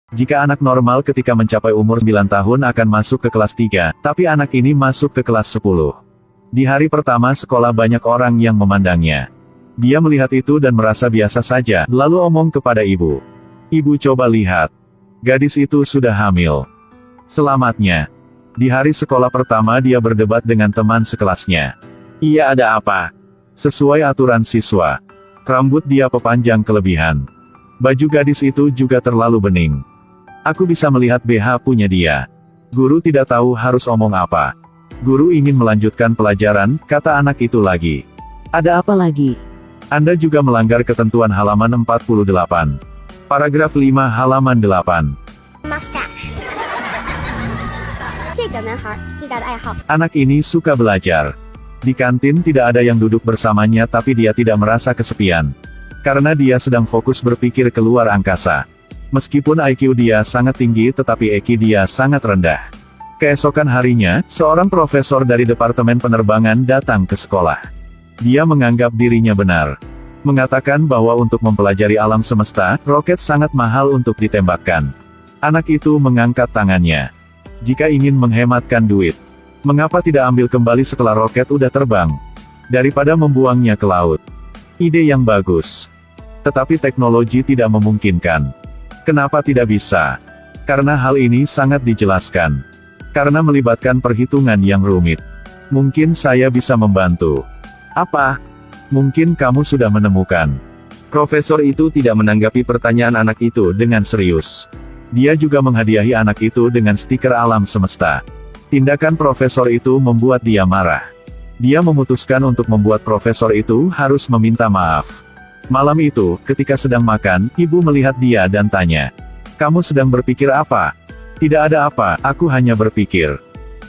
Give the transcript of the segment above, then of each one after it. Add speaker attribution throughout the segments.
Speaker 1: Jika anak normal ketika mencapai umur 9 tahun akan masuk ke kelas 3, tapi anak ini masuk ke kelas 10. Di hari pertama sekolah banyak orang yang memandangnya. Dia melihat itu dan merasa biasa saja, lalu omong kepada ibu. Ibu coba lihat. Gadis itu sudah hamil. Selamatnya. Di hari sekolah pertama dia berdebat dengan teman sekelasnya. Iya, ada apa? Sesuai aturan siswa. Rambut dia pepanjang kelebihan. Baju gadis itu juga terlalu bening. Aku bisa melihat BH punya dia. Guru tidak tahu harus omong apa. Guru ingin melanjutkan pelajaran, kata anak itu lagi.
Speaker 2: Ada apa lagi?
Speaker 1: Anda juga melanggar ketentuan halaman 48. Paragraf 5 halaman 8. Anak ini suka belajar. Di kantin tidak ada yang duduk bersamanya tapi dia tidak merasa kesepian. Karena dia sedang fokus berpikir keluar angkasa. Meskipun IQ dia sangat tinggi tetapi EQ dia sangat rendah. Keesokan harinya, seorang profesor dari Departemen Penerbangan datang ke sekolah. Dia menganggap dirinya benar. Mengatakan bahwa untuk mempelajari alam semesta, roket sangat mahal untuk ditembakkan. Anak itu mengangkat tangannya. Jika ingin menghematkan duit, mengapa tidak ambil kembali setelah roket udah terbang? Daripada membuangnya ke laut. Ide yang bagus. Tetapi teknologi tidak memungkinkan. Kenapa tidak bisa? Karena hal ini sangat dijelaskan. Karena melibatkan perhitungan yang rumit. Mungkin saya bisa membantu. Apa? Mungkin kamu sudah menemukan. Profesor itu tidak menanggapi pertanyaan anak itu dengan serius. Dia juga menghadiahi anak itu dengan stiker alam semesta. Tindakan profesor itu membuat dia marah. Dia memutuskan untuk membuat profesor itu harus meminta maaf. Malam itu, ketika sedang makan, ibu melihat dia dan tanya. Kamu sedang berpikir apa? Tidak ada apa, aku hanya berpikir.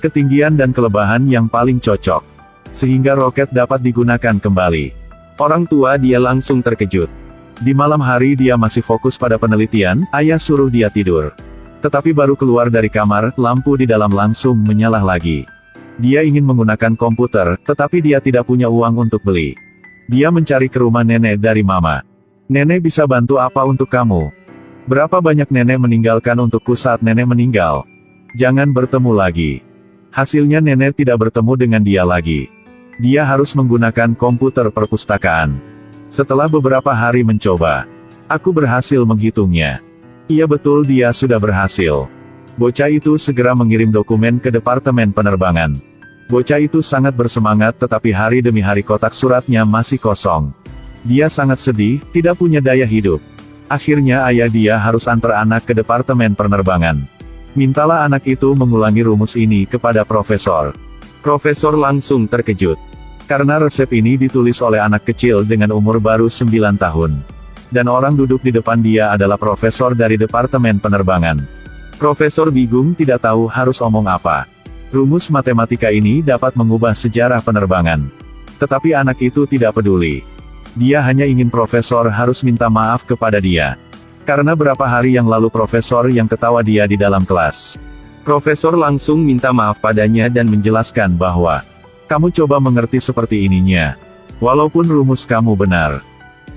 Speaker 1: Ketinggian dan kelebahan yang paling cocok. Sehingga roket dapat digunakan kembali. Orang tua dia langsung terkejut. Di malam hari dia masih fokus pada penelitian, ayah suruh dia tidur. Tetapi baru keluar dari kamar, lampu di dalam langsung menyala lagi. Dia ingin menggunakan komputer, tetapi dia tidak punya uang untuk beli. Dia mencari ke rumah nenek dari mama. Nenek bisa bantu apa untuk kamu? Berapa banyak nenek meninggalkan untukku saat nenek meninggal? Jangan bertemu lagi. Hasilnya nenek tidak bertemu dengan dia lagi. Dia harus menggunakan komputer perpustakaan. Setelah beberapa hari mencoba, aku berhasil menghitungnya. Iya betul dia sudah berhasil. Bocah itu segera mengirim dokumen ke Departemen Penerbangan. Bocah itu sangat bersemangat tetapi hari demi hari kotak suratnya masih kosong. Dia sangat sedih, tidak punya daya hidup. Akhirnya ayah dia harus antar anak ke Departemen Penerbangan. Mintalah anak itu mengulangi rumus ini kepada profesor. Profesor langsung terkejut. Karena resep ini ditulis oleh anak kecil dengan umur baru 9 tahun. Dan orang duduk di depan dia adalah profesor dari Departemen Penerbangan. Profesor bingung tidak tahu harus omong apa. Rumus matematika ini dapat mengubah sejarah penerbangan. Tetapi anak itu tidak peduli. Dia hanya ingin profesor harus minta maaf kepada dia. Karena berapa hari yang lalu profesor yang ketawa dia di dalam kelas. Profesor langsung minta maaf padanya dan menjelaskan bahwa, kamu coba mengerti seperti ininya. Walaupun rumus kamu benar.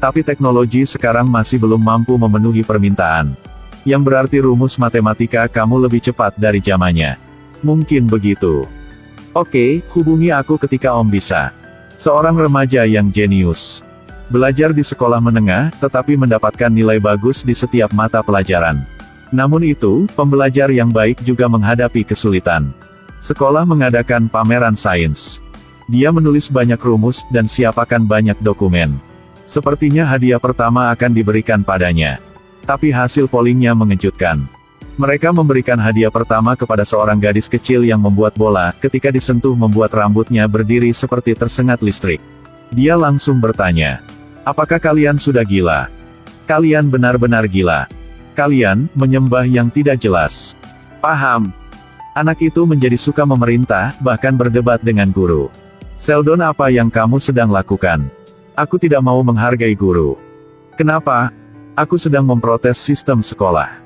Speaker 1: Tapi teknologi sekarang masih belum mampu memenuhi permintaan. Yang berarti rumus matematika kamu lebih cepat dari zamannya. Mungkin begitu. Oke, hubungi aku ketika Om bisa. Seorang remaja yang jenius. Belajar di sekolah menengah, tetapi mendapatkan nilai bagus di setiap mata pelajaran. Namun itu, pembelajar yang baik juga menghadapi kesulitan. Sekolah mengadakan pameran sains. Dia menulis banyak rumus, dan siapkan banyak dokumen. Sepertinya hadiah pertama akan diberikan padanya. Tapi hasil pollingnya mengejutkan. Mereka memberikan hadiah pertama kepada seorang gadis kecil yang membuat bola, ketika disentuh membuat rambutnya berdiri seperti tersengat listrik. Dia langsung bertanya, apakah kalian sudah gila? Kalian benar-benar gila. Kalian menyembah yang tidak jelas. Paham? Anak itu menjadi suka memerintah, bahkan berdebat dengan guru. Sheldon, apa yang kamu sedang lakukan? Aku tidak mau menghargai guru. Kenapa? Aku sedang memprotes sistem sekolah.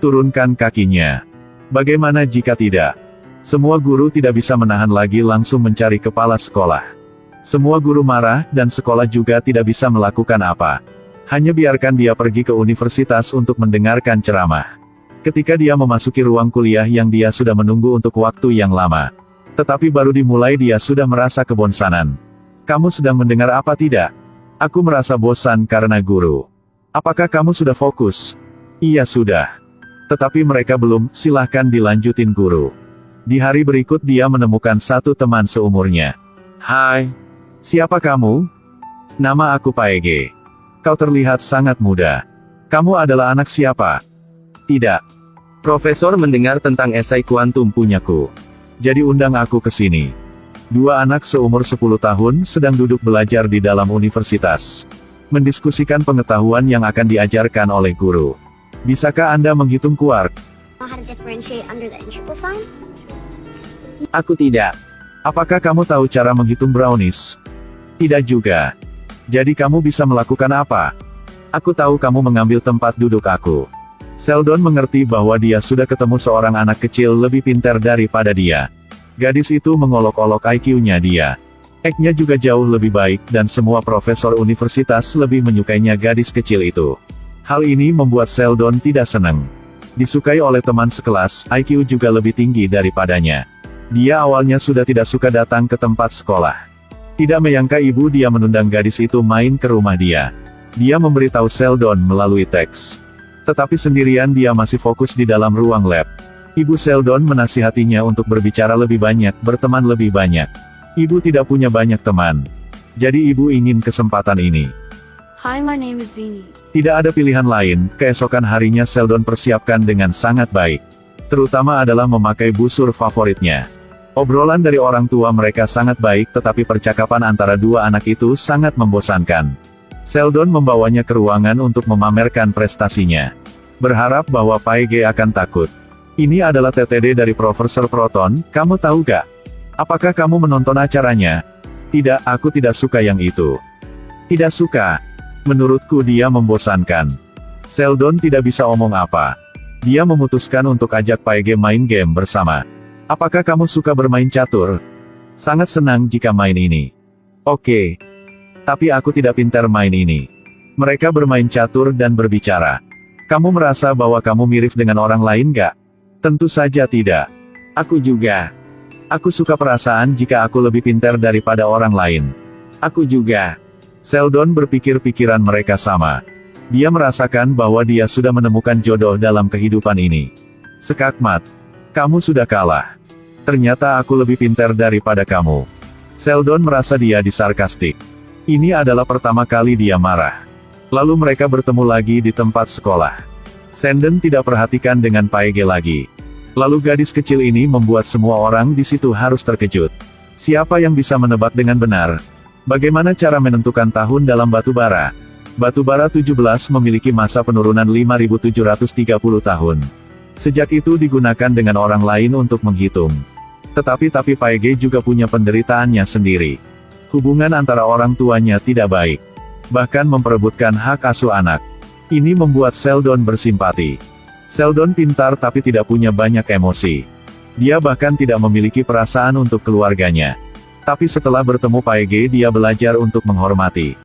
Speaker 1: Turunkan kakinya. Bagaimana jika tidak? Semua guru tidak bisa menahan lagi langsung mencari kepala sekolah. Semua guru marah, dan sekolah juga tidak bisa melakukan apa. Hanya biarkan dia pergi ke universitas untuk mendengarkan ceramah. Ketika dia memasuki ruang kuliah yang dia sudah menunggu untuk waktu yang lama. Tetapi baru dimulai dia sudah merasa kebosanan. Kamu sedang mendengar apa tidak? Aku merasa bosan karena guru. Apakah kamu sudah fokus? Iya sudah. Tetapi mereka belum, silahkan dilanjutin guru. Di hari berikut dia menemukan satu teman seumurnya. Hai. Siapa kamu? Nama aku Paege. Kau terlihat sangat muda. Kamu adalah anak siapa? Tidak. Profesor mendengar tentang esai kuantum punyaku. Jadi undang aku ke sini. Dua anak seumur 10 tahun sedang duduk belajar di dalam universitas. Mendiskusikan pengetahuan yang akan diajarkan oleh guru. Bisakah Anda menghitung kuark?
Speaker 2: How to differentiate under the integral sign?
Speaker 1: Aku tidak. Apakah kamu tahu cara menghitung brownies? Tidak juga. Jadi kamu bisa melakukan apa? Aku tahu kamu mengambil tempat duduk aku. Sheldon mengerti bahwa dia sudah ketemu seorang anak kecil lebih pintar daripada dia. Gadis itu mengolok-olok IQ-nya dia. IQ-nya juga jauh lebih baik, dan semua profesor universitas lebih menyukainya gadis kecil itu. Hal ini membuat Sheldon tidak senang. Disukai oleh teman sekelas, IQ juga lebih tinggi daripadanya. Dia awalnya sudah tidak suka datang ke tempat sekolah. Tidak menyangka ibu dia menundang gadis itu main ke rumah dia. Dia memberitahu Sheldon melalui teks. Tetapi sendirian dia masih fokus di dalam ruang lab. Ibu Sheldon menasihatinya untuk berbicara lebih banyak, berteman lebih banyak. Ibu tidak punya banyak teman. Jadi ibu ingin kesempatan ini.
Speaker 2: Hi, my name is Zini.
Speaker 1: Tidak ada pilihan lain, keesokan harinya Sheldon persiapkan dengan sangat baik. Terutama adalah memakai busur favoritnya. Obrolan dari orang tua mereka sangat baik, tetapi percakapan antara dua anak itu sangat membosankan. Sheldon membawanya ke ruangan untuk memamerkan prestasinya. Berharap bahwa Paege akan takut. Ini adalah TTD dari Profesor Proton, kamu tahu gak? Apakah kamu menonton acaranya? Tidak, aku tidak suka yang itu. Tidak suka. Menurutku dia membosankan. Sheldon tidak bisa omong apa. Dia memutuskan untuk ajak Paege main game bersama. Apakah kamu suka bermain catur? Sangat senang jika main ini. Oke. Tapi aku tidak pintar main ini. Mereka bermain catur dan berbicara. Kamu merasa bahwa kamu mirip dengan orang lain gak? Tentu saja tidak. Aku juga. Aku suka perasaan jika aku lebih pintar daripada orang lain. Aku juga. Sheldon berpikir pikiran mereka sama. Dia merasakan bahwa dia sudah menemukan jodoh dalam kehidupan ini. Sekakmat. Kamu sudah kalah. Ternyata aku lebih pintar daripada kamu. Sheldon merasa dia disarkastik. Ini adalah pertama kali dia marah. Lalu mereka bertemu lagi di tempat sekolah. Sheldon tidak perhatikan dengan Paege lagi. Lalu gadis kecil ini membuat semua orang di situ harus terkejut. Siapa yang bisa menebak dengan benar? Bagaimana cara menentukan tahun dalam batu bara? Batu bara 17 memiliki masa penurunan 5730 tahun. Sejak itu digunakan dengan orang lain untuk menghitung. Tetapi Paege juga punya penderitaannya sendiri. Hubungan antara orang tuanya tidak baik. Bahkan memperebutkan hak asuh anak. Ini membuat Sheldon bersimpati. Sheldon pintar tapi tidak punya banyak emosi. Dia bahkan tidak memiliki perasaan untuk keluarganya. Tapi setelah bertemu Paege dia belajar untuk menghormati.